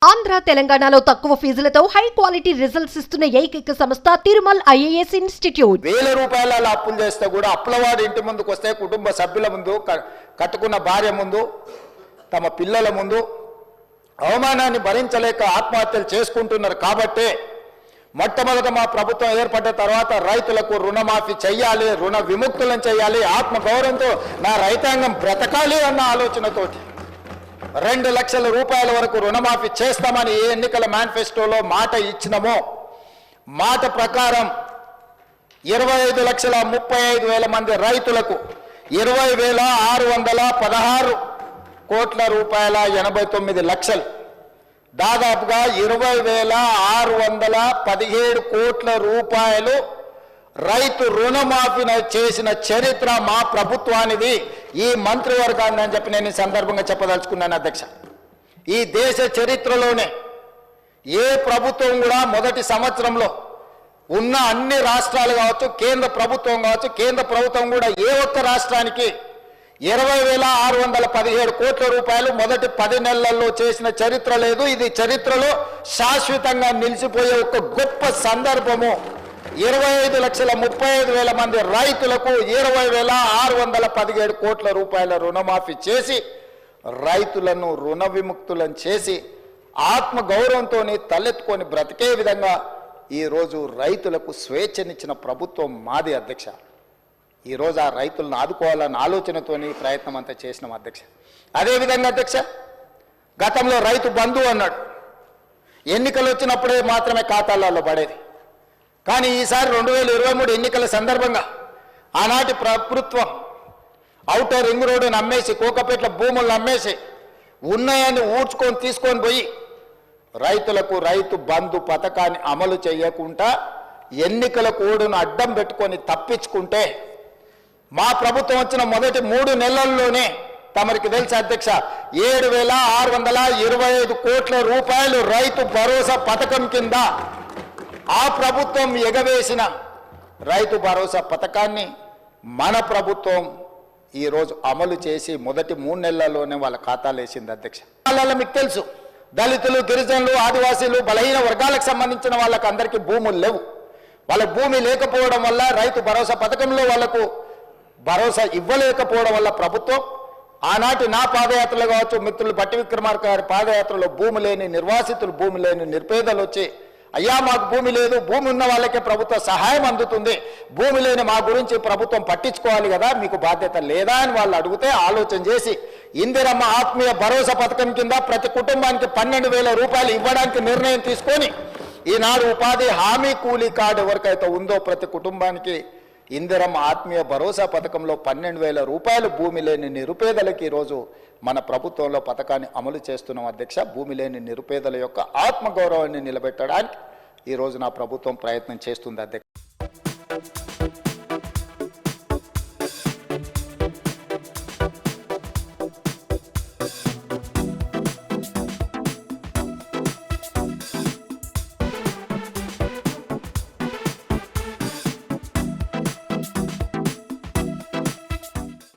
ఆంధ్ర తెలంగాణలో తక్కువ ఫీజులతో high quality results ఇస్తున్న ఏకైక సంస్థ తిరుమల్ ఐఏఎస్ ఇన్స్టిట్యూట్. వేల రూపాయల అప్పులు చేస్తే కూడా అప్పులవాడి ఇంటి ముందుకు వస్తే కుటుంబ సభ్యుల ముందు, కట్టుకున్న భార్య ముందు, తమ పిల్లల ముందు అవమానాన్ని భరించలేక ఆత్మహత్యలు చేసుకుంటున్నారు. కాబట్టి మొట్టమొదట మా ప్రభుత్వం ఏర్పడ్డ తర్వాత రైతులకు రుణమాఫీ చెయ్యాలి, రుణ విముక్తులను చేయాలి, ఆత్మగౌరవంతో నా రైతాంగం బ్రతకాలి అన్న ఆలోచనతోటి 2 లక్షల రూపాయల వరకు రుణమాఫీ చేస్తామని ఏ ఎన్నికల మేనిఫెస్టోలో మాట ఇచ్చినామో మాట ప్రకారం 25,35,000 మంది రైతులకు 20,616 కోట్ల రూపాయల 89 లక్షలు, దాదాపుగా 20,617 కోట్ల రూపాయలు రైతు రుణమాఫీ చేసిన చరిత్ర మా ప్రభుత్వానిది, ఈ మంత్రివర్గాన్ని అని చెప్పి నేను ఈ సందర్భంగా చెప్పదలుచుకున్నాను అధ్యక్ష. ఈ దేశ చరిత్రలోనే ఏ ప్రభుత్వం కూడా మొదటి సంవత్సరంలో ఉన్న అన్ని రాష్ట్రాలు కావచ్చు, కేంద్ర ప్రభుత్వం కావచ్చు, కేంద్ర ప్రభుత్వం కూడా ఏ ఒక్క రాష్ట్రానికి 20,617 కోట్ల రూపాయలు మొదటి 10 నెలల్లో చేసిన చరిత్ర లేదు. ఇది చరిత్రలో శాశ్వతంగా నిలిచిపోయే ఒక గొప్ప సందర్భము. 25,35,000 మంది రైతులకు 20,617 కోట్ల రూపాయల రుణమాఫీ చేసి రైతులను రుణ విముక్తులను చేసి ఆత్మగౌరవంతో తలెత్తుకొని బ్రతికే విధంగా ఈరోజు రైతులకు స్వేచ్ఛనిచ్చిన ప్రభుత్వం మాది అధ్యక్ష. ఈరోజు ఆ రైతులను ఆదుకోవాలన్న ఆలోచనతోని ప్రయత్నం అంతా చేసినాం అధ్యక్ష. అదేవిధంగా అధ్యక్ష, గతంలో రైతు బంధు అన్నాడు, ఎన్నికలు వచ్చినప్పుడే మాత్రమే ఖాతాలలో పడేది. కానీ ఈసారి 2023 ఎన్నికల సందర్భంగా ఆనాటి ప్రభుత్వం ఔటర్ రింగ్ రోడ్డును అమ్మేసి, కోకపేట్ల భూములను అమ్మేసి ఉన్నాయని ఊడ్చుకొని తీసుకొని పోయి రైతులకు రైతు బంధు పథకాన్ని అమలు చేయకుండా ఎన్నికల కోడ్ను అడ్డం పెట్టుకొని తప్పించుకుంటే మా ప్రభుత్వం వచ్చిన మొదటి 3 నెలల్లోనే తమరికి తెలుసు అధ్యక్ష 7,625 కోట్ల రూపాయలు రైతు భరోసా పథకం కింద ఆ ప్రభుత్వం ఎగవేసిన రైతు భరోసా పథకాన్ని మన ప్రభుత్వం ఈరోజు అమలు చేసి మొదటి 3 నెలల్లోనే వాళ్ళ ఖాతాలు వేసింది అధ్యక్ష. వాళ్ళ మీకు తెలుసు, దళితులు, గిరిజనులు, ఆదివాసీలు, బలహీన వర్గాలకు సంబంధించిన వాళ్ళకి అందరికీ భూములు లేవు. వాళ్ళ భూమి లేకపోవడం వల్ల రైతు భరోసా పథకంలో వాళ్లకు భరోసా ఇవ్వలేకపోవడం వల్ల ప్రభుత్వం ఆనాటి నా పాదయాత్రలు కావచ్చు, మిత్రులు బట్టి విక్రమార్క గారి పాదయాత్రలో భూమి లేని నిర్వాసితులు, భూమి లేని నిరుపేదలు వచ్చి అయ్యా మాకు భూమి లేదు, భూమి ఉన్న వాళ్ళకే ప్రభుత్వ సహాయం అందుతుంది, భూమి లేని మా గురించి ప్రభుత్వం పట్టించుకోవాలి కదా, మీకు బాధ్యత లేదా అని వాళ్ళు అడిగితే ఆలోచన చేసి ఇందిరమ్మ ఆత్మీయ భరోసా పథకం కింద ప్రతి కుటుంబానికి 12,000 రూపాయలు ఇవ్వడానికి నిర్ణయం తీసుకొని ఈనాడు ఉపాధి హామీ కూలీ కార్డు ఎవరికైతే ఉందో ప్రతి కుటుంబానికి ఇందిరమ్మ ఆత్మీయ భరోసా పథకంలో 12,000 రూపాయలు భూమి లేని నిరుపేదలకి ఈరోజు మన ప్రభుత్వంలో పథకాన్ని అమలు చేస్తున్నాం అధ్యక్ష. భూమి లేని నిరుపేదల యొక్క ఆత్మగౌరవాన్ని నిలబెట్టడానికి ఈరోజు నా ప్రభుత్వం ప్రయత్నం చేస్తుంది అధ్యక్ష.